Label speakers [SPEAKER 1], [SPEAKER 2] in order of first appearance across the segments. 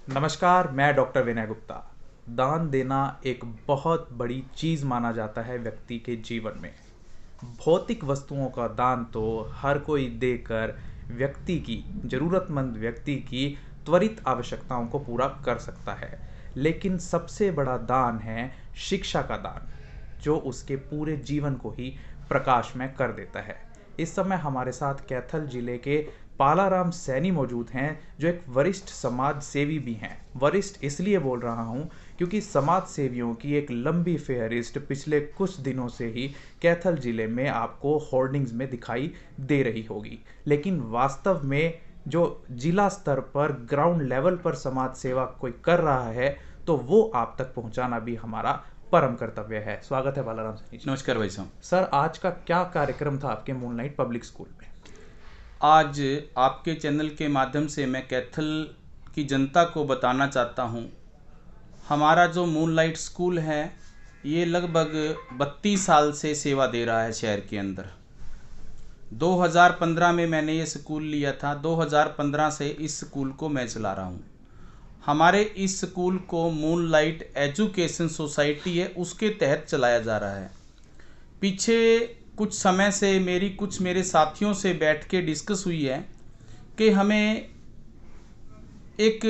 [SPEAKER 1] नमस्कार, मैं डॉक्टर विनय गुप्ता। दान देना एक बहुत बड़ी चीज़ माना जाता है व्यक्ति के जीवन में। भौतिक वस्तुओं का दान तो हर कोई देकर व्यक्ति की, ज़रूरतमंद व्यक्ति की त्वरित आवश्यकताओं को पूरा कर सकता है। लेकिन सबसे बड़ा दान है शिक्षा का दान, जो उसके पूरे जीवन को ही प्रकाशमय कर देता है। इस समय हमारे साथ कैथल जिले के पालाराम सैनी मौजूद हैं, जो एक वरिष्ठ समाज सेवी भी हैं। वरिष्ठ इसलिए बोल रहा हूं क्योंकि समाज सेवियों की एक लंबी फेहरिस्त पिछले कुछ दिनों से ही कैथल जिले में आपको होर्डिंग्स में दिखाई दे रही होगी। लेकिन वास्तव में जो जिला स्तर पर ग्राउंड लेवल पर समाज सेवा कोई कर रहा है, तो वो आप तक पहुंचाना भी हमारा परम कर्तव्य है। स्वागत है बालाराम सैनी जी।
[SPEAKER 2] नमस्कार भाई साहब।
[SPEAKER 1] सर, आज का क्या कार्यक्रम था आपके मूनलाइट पब्लिक स्कूल में?
[SPEAKER 2] आज आपके चैनल के माध्यम से मैं कैथल की जनता को बताना चाहता हूँ, हमारा जो मूनलाइट स्कूल है ये लगभग 32 साल से सेवा दे रहा है शहर के अंदर। 2015 में मैंने ये स्कूल लिया था। 2015 से इस स्कूल को मैं चला रहा हूँ। हमारे इस स्कूल को मूनलाइट एजुकेशन सोसाइटी है, उसके तहत चलाया जा रहा है। पीछे कुछ समय से मेरे साथियों से बैठ के डिस्कस हुई है कि हमें एक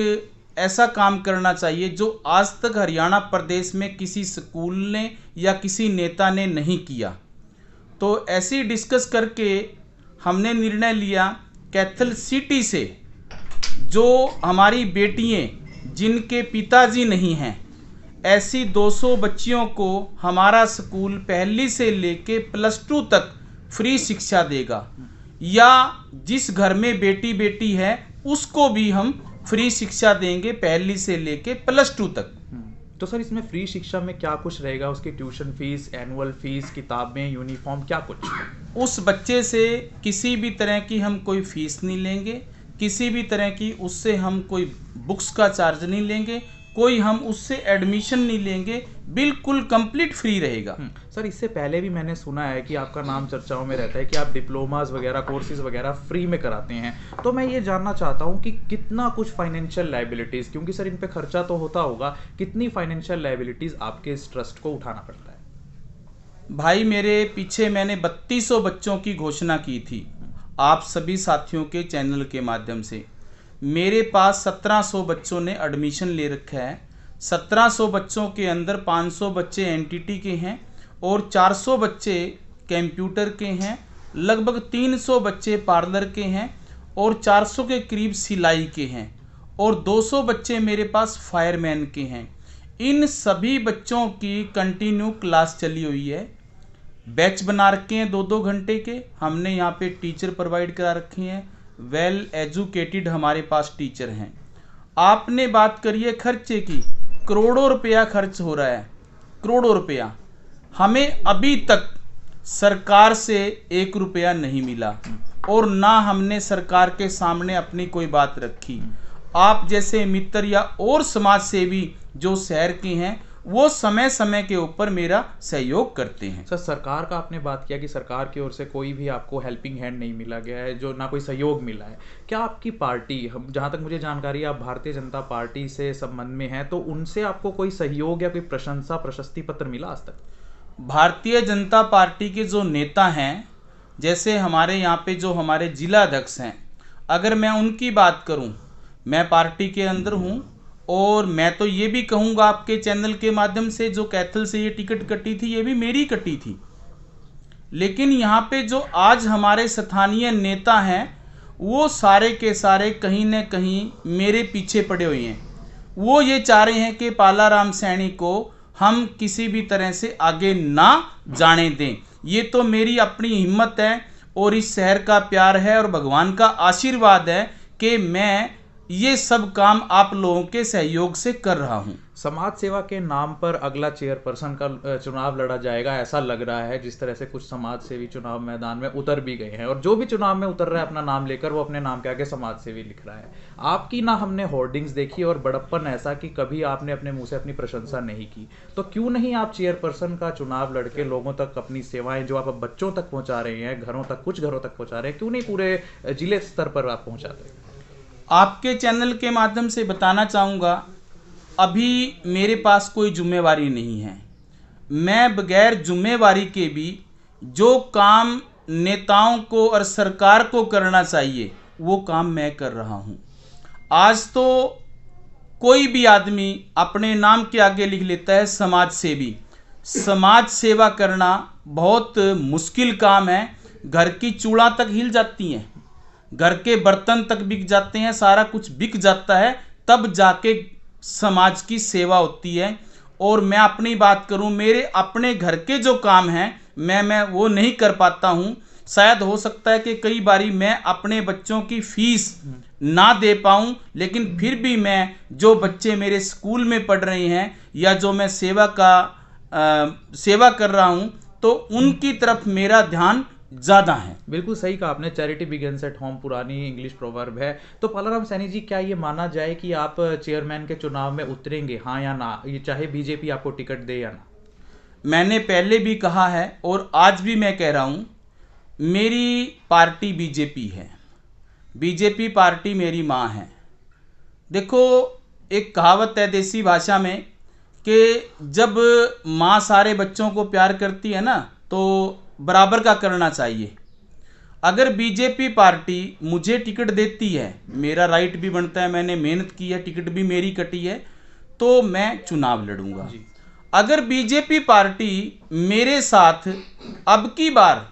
[SPEAKER 2] ऐसा काम करना चाहिए जो आज तक हरियाणा प्रदेश में किसी स्कूल ने या किसी नेता ने नहीं किया। तो ऐसी डिस्कस करके हमने निर्णय लिया, कैथल सिटी से जो हमारी बेटियां जिनके पिताजी नहीं हैं, ऐसी 200 बच्चियों को हमारा स्कूल पहली से लेके +2 तक फ्री शिक्षा देगा, या जिस घर में बेटी है उसको भी हम फ्री शिक्षा देंगे पहली से लेके +2 तक।
[SPEAKER 1] तो सर, इसमें फ्री शिक्षा में क्या कुछ रहेगा? उसकी ट्यूशन फीस, एनुअल फीस, किताबें, यूनिफॉर्म, क्या कुछ?
[SPEAKER 2] उस बच्चे से किसी भी तरह की हम कोई फीस नहीं लेंगे, किसी भी तरह की उससे हम कोई बुक्स का चार्ज नहीं लेंगे, कोई हम उससे एडमिशन नहीं लेंगे, बिल्कुल कंप्लीट फ्री रहेगा।
[SPEAKER 1] सर, इससे पहले भी मैंने सुना है कि आपका नाम चर्चाओं में रहता है कि आप डिप्लोमास वगैरह, कोर्सेज वगैरह फ्री में कराते हैं। तो मैं ये जानना चाहता हूँ कि कितना कुछ फाइनेंशियल लायबिलिटीज़, क्योंकि सर इन पे खर्चा तो होता होगा, कितनी फाइनेंशियल लायबिलिटीज़ आपके इस ट्रस्ट को उठाना पड़ता है?
[SPEAKER 2] भाई, मेरे पीछे मैंने 3200 बच्चों की घोषणा की थी आप सभी साथियों के चैनल के माध्यम से। मेरे पास 1700 बच्चों ने एडमिशन ले रखा है। 1700 बच्चों के अंदर 500 बच्चे एनटीटी के हैं और 400 बच्चे कंप्यूटर के हैं, लगभग 300 बच्चे पार्लर के हैं और 400 के करीब सिलाई के हैं और 200 बच्चे मेरे पास फायरमैन के हैं। इन सभी बच्चों की कंटिन्यू क्लास चली हुई है। बैच बना रखे हैं 2-2 घंटे के। हमने यहाँ पे टीचर प्रोवाइड करा रखे हैं, वेल एजुकेटेड हमारे पास टीचर हैं। आपने बात करी है खर्चे की, करोड़ों रुपया खर्च हो रहा है, करोड़ों रुपया। हमें अभी तक सरकार से 1 रुपया नहीं मिला और ना हमने सरकार के सामने अपनी कोई बात रखी। आप जैसे मित्र या और समाज सेवी जो शहर के हैं, वो समय समय के ऊपर मेरा सहयोग करते हैं।
[SPEAKER 1] सर, सरकार का आपने बात किया कि सरकार की ओर से कोई भी आपको हेल्पिंग हैंड नहीं मिला गया है, जो ना कोई सहयोग मिला है। क्या आपकी पार्टी, हम जहाँ तक मुझे जानकारी है आप भारतीय जनता पार्टी से संबंध में हैं, तो उनसे आपको कोई सहयोग या कोई प्रशंसा, प्रशस्ति पत्र मिला आज तक?
[SPEAKER 2] भारतीय जनता पार्टी के जो नेता हैं, जैसे हमारे यहाँ पे जो हमारे जिला अध्यक्ष हैं, अगर मैं उनकी बात करूँ, मैं पार्टी के अंदर हूँ और मैं तो ये भी कहूँगा आपके चैनल के माध्यम से, जो कैथल से ये टिकट कटी थी ये भी मेरी कटी थी। लेकिन यहाँ पे जो आज हमारे स्थानीय नेता हैं, वो सारे के सारे कहीं न कहीं मेरे पीछे पड़े हुए हैं। वो ये चाह रहे हैं कि पालाराम सैनी को हम किसी भी तरह से आगे ना जाने दें। ये तो मेरी अपनी हिम्मत है और इस शहर का प्यार है और भगवान का आशीर्वाद है कि मैं ये सब काम आप लोगों के सहयोग से कर रहा हूँ।
[SPEAKER 1] समाज सेवा के नाम पर अगला चेयरपर्सन का चुनाव लड़ा जाएगा, ऐसा लग रहा है। जिस तरह से कुछ समाज सेवी चुनाव मैदान में उतर भी गए हैं, और जो भी चुनाव में उतर रहा है अपना नाम लेकर, वो अपने नाम के आगे समाज सेवी लिख रहा है। आपकी ना हमने होर्डिंग्स देखी, और बड़प्पन ऐसा कि कभी आपने अपने मुंह से अपनी प्रशंसा नहीं की। तो क्यों नहीं आप चेयरपर्सन का चुनाव लड़के लोगों तक अपनी सेवाएं जो आप बच्चों तक पहुंचा रहे हैं, घरों तक, कुछ घरों तक पहुंचा रहे हैं, क्यों नहीं पूरे जिले स्तर पर आप पहुंचाते?
[SPEAKER 2] आपके चैनल के माध्यम से बताना चाहूँगा, अभी मेरे पास कोई जिम्मेवारी नहीं है। मैं बगैर जिम्मेवारी के भी जो काम नेताओं को और सरकार को करना चाहिए वो काम मैं कर रहा हूँ। आज तो कोई भी आदमी अपने नाम के आगे लिख लेता है समाज सेवी। समाज सेवा करना बहुत मुश्किल काम है। घर की चूड़ा तक हिल जाती हैं, घर के बर्तन तक बिक जाते हैं, सारा कुछ बिक जाता है, तब जाके समाज की सेवा होती है। और मैं अपनी बात करूं, मेरे अपने घर के जो काम हैं मैं वो नहीं कर पाता हूं। शायद हो सकता है कि कई बारी मैं अपने बच्चों की फीस ना दे पाऊं, लेकिन फिर भी मैं जो बच्चे मेरे स्कूल में पढ़ रहे हैं या जो मैं सेवा कर रहा हूं, तो उनकी तरफ मेरा ध्यान ज़्यादा है।
[SPEAKER 1] बिल्कुल सही कहा आपने, चैरिटी बिगिंस एट होम पुरानी इंग्लिश प्रोवर्ब है। तो पालाराम सैनी जी, क्या ये माना जाए कि आप चेयरमैन के चुनाव में उतरेंगे, हाँ या ना, ये चाहे बीजेपी आपको टिकट दे या ना?
[SPEAKER 2] मैंने पहले भी कहा है और आज भी मैं कह रहा हूँ, मेरी पार्टी बीजेपी है। बीजेपी पार्टी मेरी माँ है। देखो, एक कहावत है देसी भाषा में कि जब माँ सारे बच्चों को प्यार करती है ना, तो बराबर का करना चाहिए। अगर बीजेपी पार्टी मुझे टिकट देती है, मेरा राइट भी बनता है, मैंने मेहनत की है, टिकट भी मेरी कटी है, तो मैं चुनाव लड़ूंगा। अगर बीजेपी पार्टी मेरे साथ अब की बार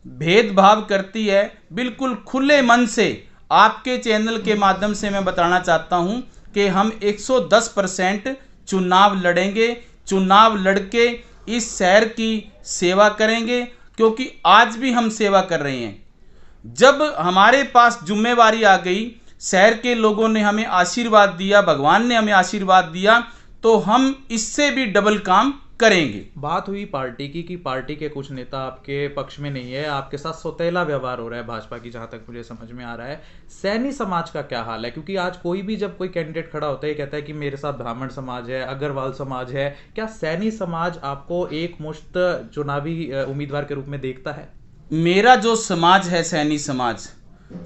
[SPEAKER 2] भेदभाव करती है, बिल्कुल खुले मन से आपके चैनल के माध्यम से मैं बताना चाहता हूं कि हम 110% चुनाव लड़ेंगे। चुनाव लड़के इस शहर की सेवा करेंगे, क्योंकि आज भी हम सेवा कर रहे हैं। जब हमारे पास जिम्मेवारी आ गई, शहर के लोगों ने हमें आशीर्वाद दिया, भगवान ने हमें आशीर्वाद दिया, तो हम इससे भी डबल काम करेंगे।
[SPEAKER 1] बात हुई पार्टी की कि पार्टी के कुछ नेता आपके पक्ष में नहीं है, आपके साथ सौतेला व्यवहार हो रहा है भाजपा की, जहां तक मुझे समझ में आ रहा है। सैनी समाज का क्या हाल है? क्योंकि आज कोई भी जब कोई कैंडिडेट खड़ा होता है, कहता है कि मेरे साथ ब्राह्मण समाज है, अग्रवाल समाज है। क्या सैनी समाज आपको एक मुश्त चुनावी उम्मीदवार के रूप में देखता है?
[SPEAKER 2] मेरा जो समाज है, सैनी समाज,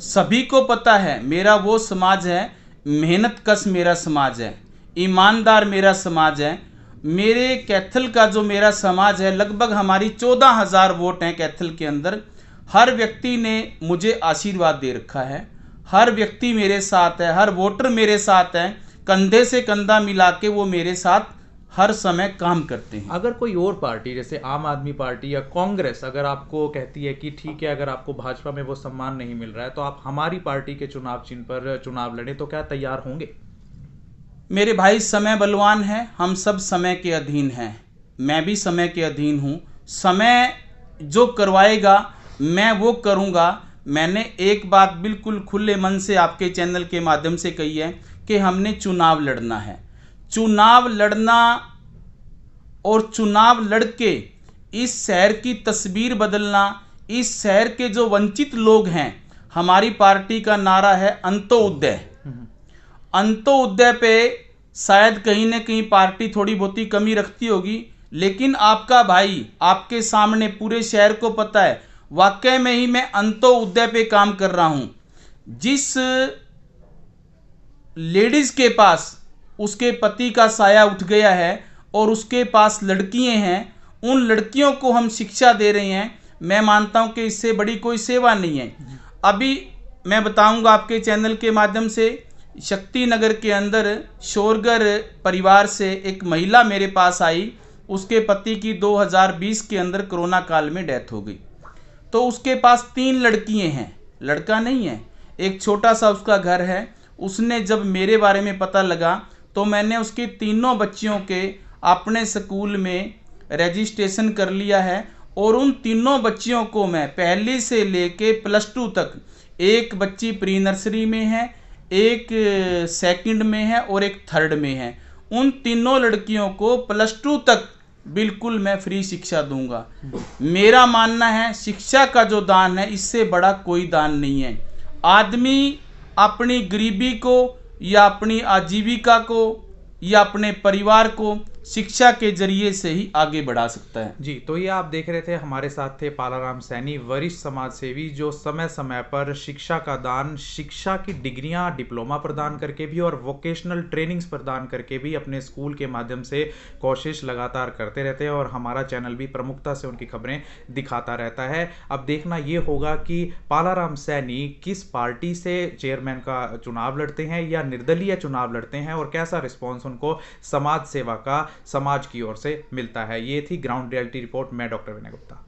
[SPEAKER 2] सभी को पता है, मेरा वो समाज है, मेहनत कश मेरा समाज है, ईमानदार मेरा समाज है। मेरे कैथल का जो मेरा समाज है, लगभग हमारी 14,000 वोट हैं कैथल के अंदर। हर व्यक्ति ने मुझे आशीर्वाद दे रखा है, हर व्यक्ति मेरे साथ है, हर वोटर मेरे साथ है, कंधे से कंधा मिला के वो मेरे साथ हर समय काम करते हैं।
[SPEAKER 1] अगर कोई और पार्टी जैसे आम आदमी पार्टी या कांग्रेस अगर आपको कहती है कि ठीक है, अगर आपको भाजपा में वो सम्मान नहीं मिल रहा है तो आप हमारी पार्टी के चुनाव चिन्ह पर चुनाव लड़ें, तो क्या तैयार होंगे?
[SPEAKER 2] मेरे भाई, समय बलवान है, हम सब समय के अधीन हैं, मैं भी समय के अधीन हूँ। समय जो करवाएगा मैं वो करूँगा। मैंने एक बात बिल्कुल खुले मन से आपके चैनल के माध्यम से कही है कि हमने चुनाव लड़ना है। चुनाव लड़ना और चुनाव लड़के इस शहर की तस्वीर बदलना, इस शहर के जो वंचित लोग हैं, हमारी पार्टी का नारा है अंत्योदय। अंत्योदय पे शायद कहीं ना कहीं पार्टी थोड़ी बहुत ही कमी रखती होगी, लेकिन आपका भाई आपके सामने पूरे शहर को पता है, वाकई में ही मैं अंत्योदय पे काम कर रहा हूं। जिस लेडीज के पास उसके पति का साया उठ गया है और उसके पास लड़कियां हैं, उन लड़कियों को हम शिक्षा दे रहे हैं। मैं मानता हूं कि इससे बड़ी कोई सेवा नहीं है। अभी मैं बताऊंगा आपके चैनल के माध्यम से, शक्ति नगर के अंदर शोरगर परिवार से एक महिला मेरे पास आई। उसके पति की 2020 के अंदर कोरोना काल में डेथ हो गई। तो उसके पास 3 लड़कियां हैं, लड़का नहीं है, एक छोटा सा उसका घर है। उसने जब मेरे बारे में पता लगा तो मैंने उसके तीनों बच्चियों के अपने स्कूल में रजिस्ट्रेशन कर लिया है और उन तीनों बच्चियों को मैं पहली से लेके +2 तक, एक बच्ची प्री नर्सरी में है, एक सेकंड में है और एक थर्ड में है, उन तीनों लड़कियों को +2 तक बिल्कुल मैं फ्री शिक्षा दूंगा। मेरा मानना है शिक्षा का जो दान है इससे बड़ा कोई दान नहीं है। आदमी अपनी गरीबी को या अपनी आजीविका को या अपने परिवार को शिक्षा के जरिए से ही आगे बढ़ा सकता है।
[SPEAKER 1] जी, तो ये आप देख रहे थे, हमारे साथ थे पालाराम सैनी, वरिष्ठ समाज सेवी, जो समय समय पर शिक्षा का दान, शिक्षा की डिग्रियां, डिप्लोमा प्रदान करके भी और वोकेशनल ट्रेनिंग्स प्रदान करके भी अपने स्कूल के माध्यम से कोशिश लगातार करते रहते हैं और हमारा चैनल भी प्रमुखता से उनकी खबरें दिखाता रहता है। अब देखना ये होगा कि पालाराम सैनी किस पार्टी से चेयरमैन का चुनाव लड़ते हैं या निर्दलीय चुनाव लड़ते हैं और कैसा रिस्पॉन्स उनको समाज सेवा का समाज की ओर से मिलता है। ये थी ग्राउंड रियलिटी रिपोर्ट। मैं डॉक्टर विनय गुप्ता।